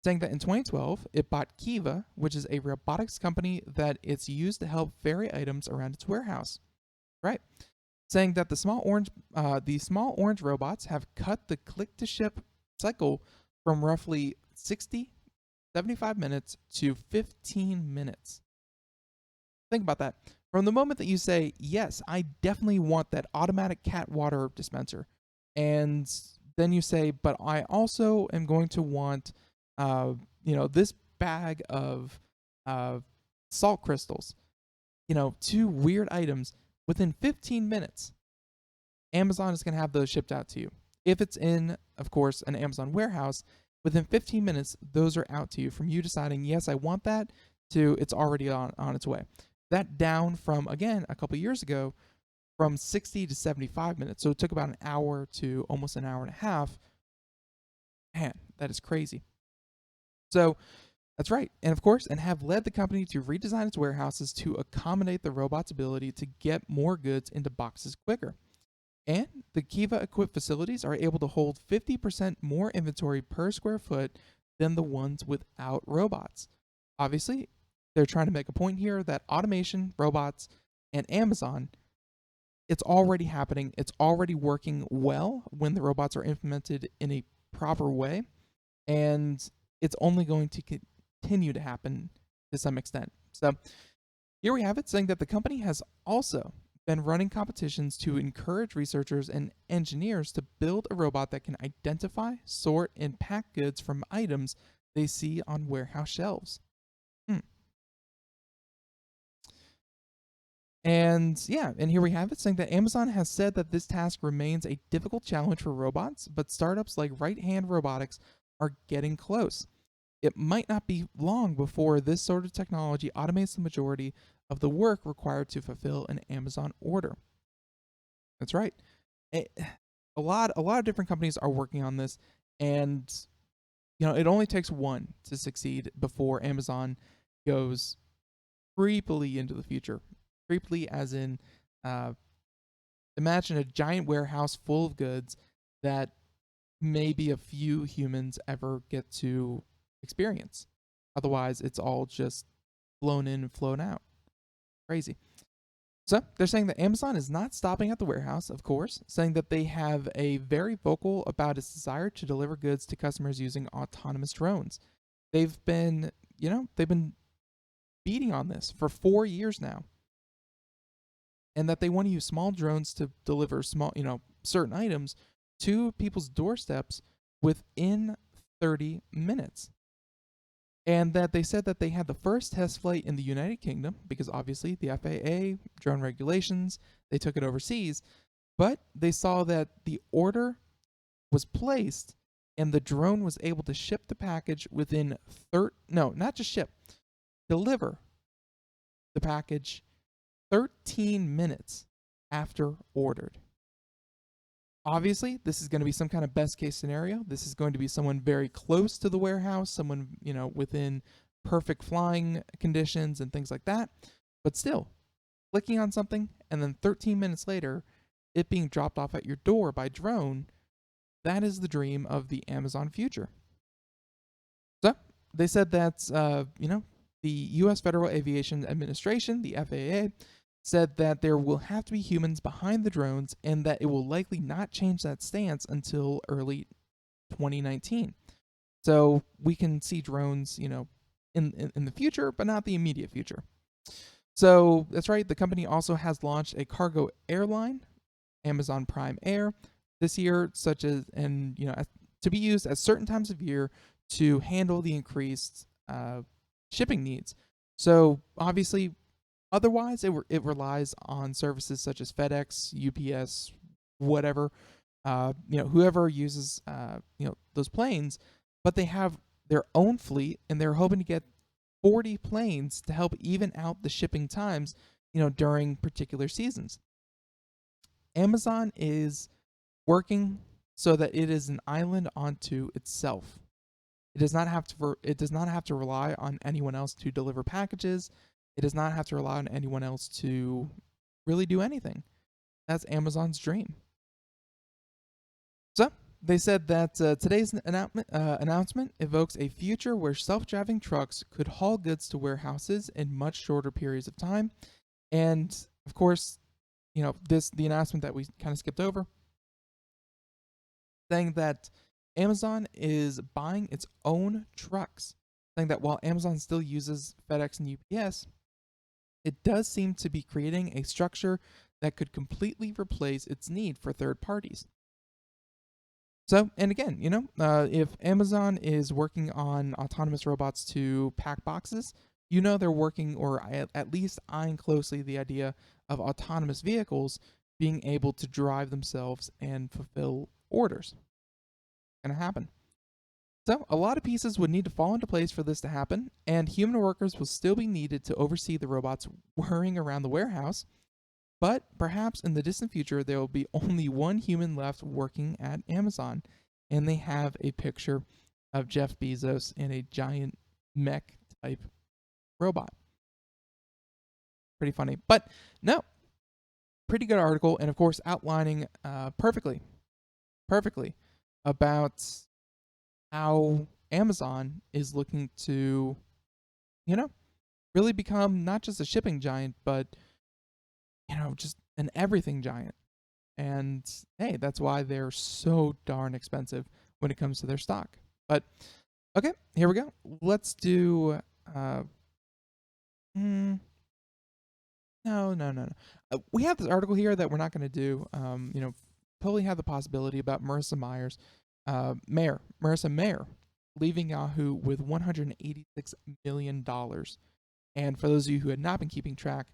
Saying that in 2012, it bought Kiva, which is a robotics company that it's used to help ferry items around its warehouse. Right. Saying that the small orange robots have cut the click-to-ship cycle from roughly 75 minutes to 15 minutes. Think about that. From the moment that you say, yes, I definitely want that automatic cat water dispenser, and then you say, but I also am going to want this bag of uh, salt crystals, 2 weird items. Within 15 minutes, Amazon is going to have those shipped out to you. If it's in, of course, an Amazon warehouse, within 15 minutes, those are out to you from you deciding, yes, I want that, to it's already on its way. That down from, again, a couple years ago, from 60 to 75 minutes. So it took about an hour to almost an hour and a half. Man, that is crazy. So that's right. And of course, and have led the company to redesign its warehouses to accommodate the robot's ability to get more goods into boxes quicker. And the Kiva equipped facilities are able to hold 50% more inventory per square foot than the ones without robots. Obviously, they're trying to make a point here that automation, robots, and Amazon, it's already happening. It's already working well when the robots are implemented in a proper way. And it's only going to continue to happen to some extent. So here we have it, saying that the company has also been running competitions to encourage researchers and engineers to build a robot that can identify, sort, and pack goods from items they see on warehouse shelves. And here we have it, saying that Amazon has said that this task remains a difficult challenge for robots, but startups like Right Hand Robotics are getting close. It might not be long before this sort of technology automates the majority of the work required to fulfill an Amazon order. That's right. A lot of different companies are working on this, and it only takes one to succeed before Amazon goes creepily into the future. Creepily, as in, imagine a giant warehouse full of goods that maybe a few humans ever get to experience. Otherwise, it's all just flown in and flown out. Crazy. So they're saying that Amazon is not stopping at the warehouse, of course, saying that they have a very vocal about its desire to deliver goods to customers using autonomous drones. They've been beating on this for 4 years now. And that they want to use small drones to deliver certain items to people's doorsteps within 30 minutes. And that they said that they had the first test flight in the United Kingdom, because obviously the FAA, drone regulations, they took it overseas. But they saw that the order was placed and the drone was able to ship the package within deliver the package 13 minutes after ordered. Obviously, this is going to be some kind of best case scenario. This is going to be someone very close to the warehouse, someone, within perfect flying conditions and things like that. But still, clicking on something and then 13 minutes later, it being dropped off at your door by drone, that is the dream of the Amazon future. So they said that, the U.S. Federal Aviation Administration, the FAA, said that there will have to be humans behind the drones and that it will likely not change that stance until early 2019. So we can see drones, in the future, but not the immediate future. So that's right. The company also has launched a cargo airline, Amazon Prime Air, this year, to be used at certain times of year to handle the increased shipping needs. So obviously, otherwise it relies on services such as FedEx, UPS, whatever, whoever uses those planes. But they have their own fleet, and they're hoping to get 40 planes to help even out the shipping times, during particular seasons. Amazon is working so that it is an island unto itself. It does not have to rely on anyone else to deliver packages. It does not have to rely on anyone else to really do anything. That's Amazon's dream. So they said that today's announcement evokes a future where self-driving trucks could haul goods to warehouses in much shorter periods of time. And of course, the announcement that we kind of skipped over, saying that Amazon is buying its own trucks, saying that while Amazon still uses FedEx and UPS, it does seem to be creating a structure that could completely replace its need for third parties. So, and again, if Amazon is working on autonomous robots to pack boxes, they're working or at least eyeing closely the idea of autonomous vehicles being able to drive themselves and fulfill orders. Going to happen. So, a lot of pieces would need to fall into place for this to happen, and human workers will still be needed to oversee the robots whirring around the warehouse. But perhaps in the distant future, there will be only one human left working at Amazon, and they have a picture of Jeff Bezos in a giant mech type robot. Pretty funny. But no, pretty good article, and of course, outlining perfectly about how Amazon is looking to, really become not just a shipping giant, but, just an everything giant. And hey, that's why they're so darn expensive when it comes to their stock. But okay, here we go. Let's do. No, no, no, no. We have this article here that we're not going to do. Totally have the possibility about Marissa Mayer, leaving Yahoo with $186 million. And for those of you who had not been keeping track,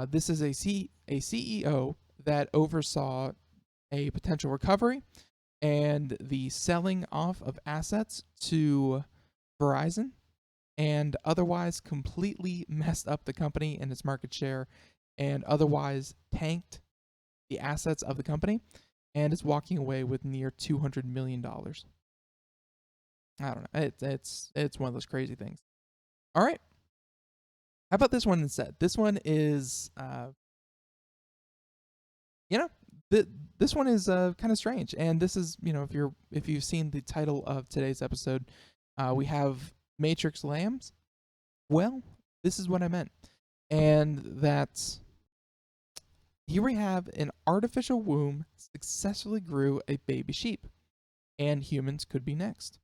this is a CEO that oversaw a potential recovery and the selling off of assets to Verizon, and otherwise completely messed up the company and its market share, and otherwise tanked the assets of the company, and is walking away with near $200 million. I don't know. It's one of those crazy things. All right. How about this one instead? This one is, this one is kind of strange, and this is, if you've seen the title of today's episode, we have Matrix Lambs. Well, this is what I meant, and that's here we have an artificial womb successfully grew a baby sheep, and humans could be next.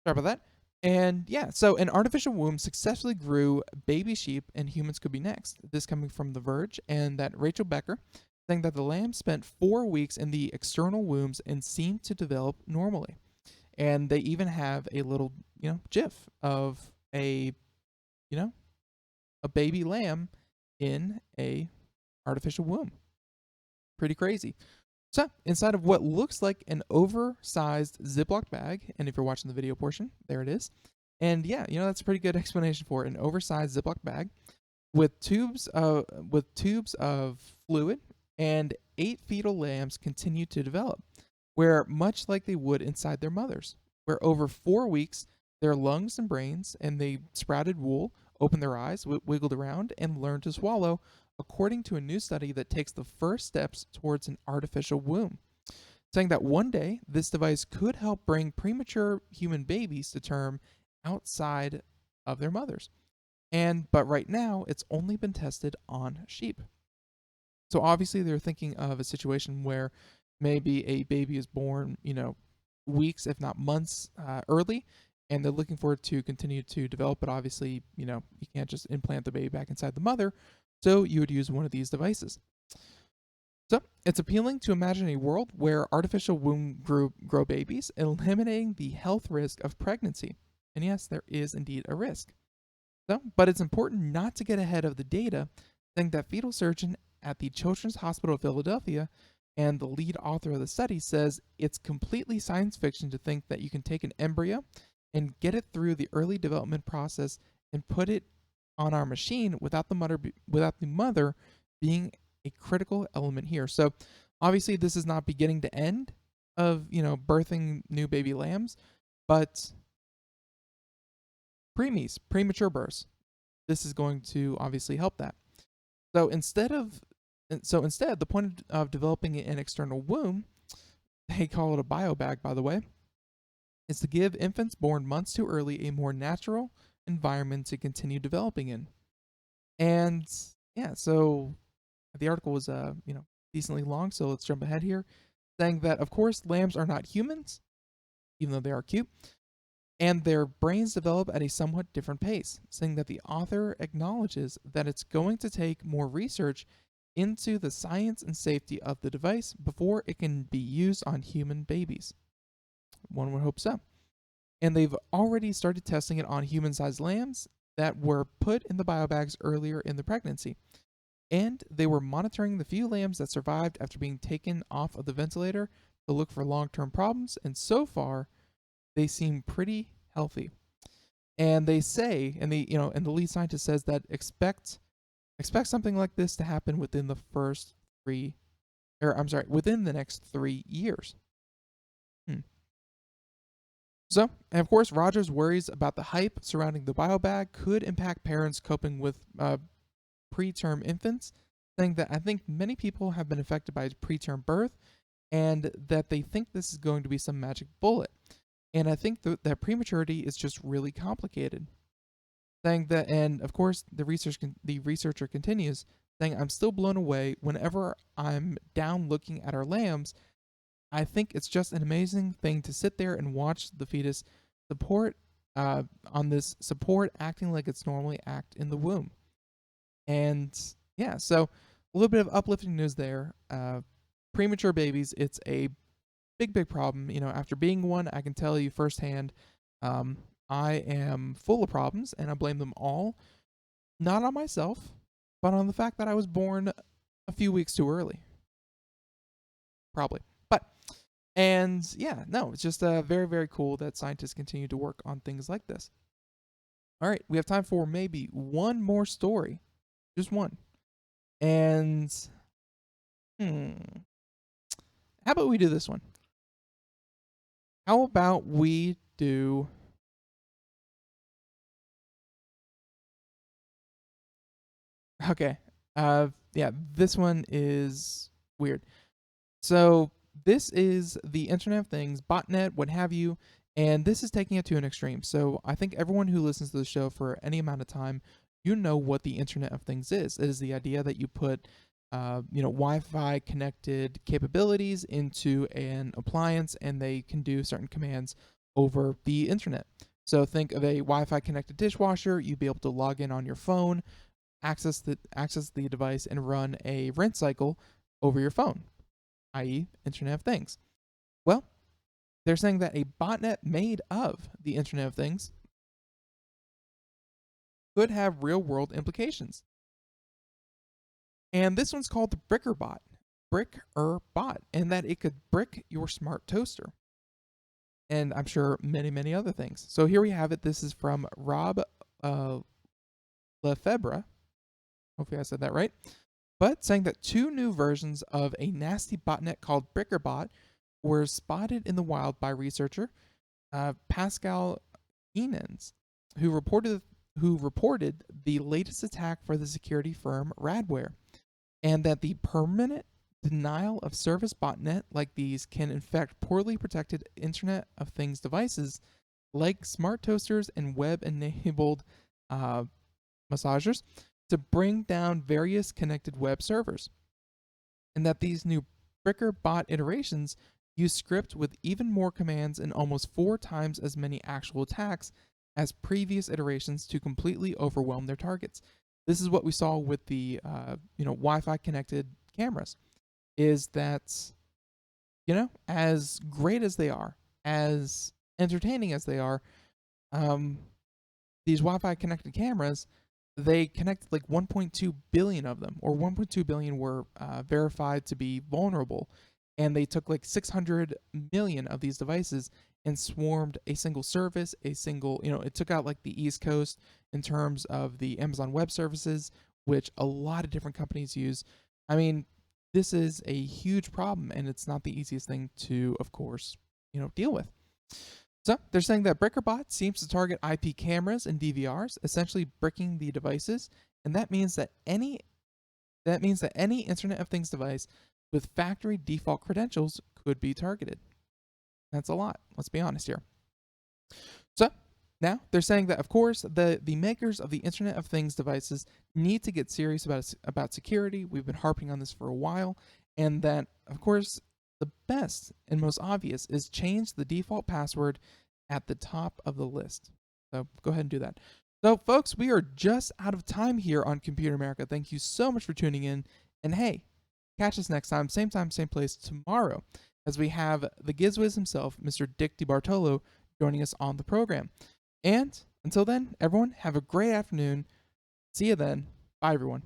Sorry about that. And yeah, so an artificial womb successfully grew baby sheep, and humans could be next. This coming from The Verge, and that Rachel Becker saying that the lamb spent 4 weeks in the external wombs and seemed to develop normally. And they even have a little, GIF of a, a baby lamb in a artificial womb. Pretty crazy. So, inside of what looks like an oversized Ziploc bag, and if you're watching the video portion, there it is. And yeah, that's a pretty good explanation for it. An oversized Ziploc bag with tubes of fluid, and 8 fetal lambs continue to develop, where much like they would inside their mothers, where over 4 weeks, their lungs and brains and they sprouted wool, opened their eyes, wiggled around, and learned to swallow, according to a new study that takes the first steps towards an artificial womb, saying that one day this device could help bring premature human babies to term outside of their mothers. But right now, it's only been tested on sheep. So obviously they're thinking of a situation where maybe a baby is born, weeks, if not months early, and they're looking for it to continue to develop. But obviously, you can't just implant the baby back inside the mother. So you would use one of these devices. So it's appealing to imagine a world where artificial womb grow babies, eliminating the health risk of pregnancy. And yes, there is indeed a risk. But it's important not to get ahead of the data, saying that fetal surgeon at the Children's Hospital of Philadelphia and the lead author of the study says it's completely science fiction to think that you can take an embryo and get it through the early development process and put it on our machine without the mother being a critical element here. So obviously this is not beginning to end of, birthing new baby lambs, but premature births. This is going to obviously help that. So instead, the point of developing an external womb, they call it a biobag, by the way, is to give infants born months too early a more natural environment to continue developing in. And yeah, so the article was decently long, so let's jump ahead here, saying that of course lambs are not humans, even though they are cute. and their brains develop at a somewhat different pace, saying that the author acknowledges that it's going to take more research into the science and safety of the device before it can be used on human babies. One would hope so. And they've already started testing it on human-sized lambs that were put in the biobags earlier in the pregnancy. And they were monitoring the few lambs that survived after being taken off of the ventilator to look for long-term problems, and so far, they seem pretty healthy. And they say, and the lead scientist says that expect something like this to happen within the within the next 3 years. So, and of course, Rogers worries about the hype surrounding the biobag could impact parents coping with preterm infants, saying that I think many people have been affected by preterm birth and that they think this is going to be some magic bullet. And I think that prematurity is just really complicated. Saying that, and of course, the researcher continues, saying, I'm still blown away whenever I'm down looking at our lambs. I think it's just an amazing thing to sit there and watch the fetus support acting like it's normally act in the womb. And yeah, so a little bit of uplifting news there. Premature babies, it's a big problem. After being one, I can tell you firsthand, I am full of problems, and I blame them all, not on myself, but on the fact that I was born a few weeks too early. Probably. And yeah, no, it's just very, very cool that scientists continue to work on things like this. All right, we have time for maybe one more story. Just one. And, how about we do this one? How about we do... Okay, yeah, this one is weird. So... this is the Internet of Things, botnet, what have you, and this is taking it to an extreme. So I think everyone who listens to the show for any amount of time, you know what the Internet of Things is. It is the idea that you put, Wi-Fi connected capabilities into an appliance, and they can do certain commands over the Internet. So think of a Wi-Fi connected dishwasher. You'd be able to log in on your phone, access the device, and run a rinse cycle over your phone, i.e. Internet of Things. Well, they're saying that a botnet made of the Internet of Things could have real-world implications. And this one's called the Bricker bot, and that it could brick your smart toaster. And I'm sure many, many other things. So here we have it. This is from Rob Lefebvre. Hopefully I said that right. But saying that 2 new versions of a nasty botnet called BrickerBot were spotted in the wild by researcher Pascal Enens, who reported the latest attack for the security firm Radware, and that the permanent denial of service botnet like these can infect poorly protected Internet of Things devices like smart toasters and web-enabled massagers to bring down various connected web servers, and that these new Bricker bot iterations use script with even more commands and almost 4 times as many actual attacks as previous iterations to completely overwhelm their targets. This is what we saw with the Wi-Fi connected cameras, is that, as great as they are, as entertaining as they are, these Wi-Fi connected cameras, they connected like 1.2 billion of them, or 1.2 billion were verified to be vulnerable. And they took like 600 million of these devices and swarmed a single service, it took out like the East Coast in terms of the Amazon Web Services, which a lot of different companies use. I mean, this is a huge problem, and it's not the easiest thing to, of course, deal with. So they're saying that BrickerBot seems to target IP cameras and DVRs, essentially bricking the devices, and that means that any Internet of Things device with factory default credentials could be targeted. That's a lot. Let's be honest here. So now they're saying that, of course, the makers of the Internet of Things devices need to get serious about security. We've been harping on this for a while, and that, of course, the best and most obvious is change the default password at the top of the list. So go ahead and do that. So, folks, we are just out of time here on Computer America. Thank you so much for tuning in. And hey, catch us next time, same place tomorrow, as we have the Gizwiz himself, Mr. Dick DiBartolo, joining us on the program. And until then, everyone, have a great afternoon. See you then. Bye, everyone.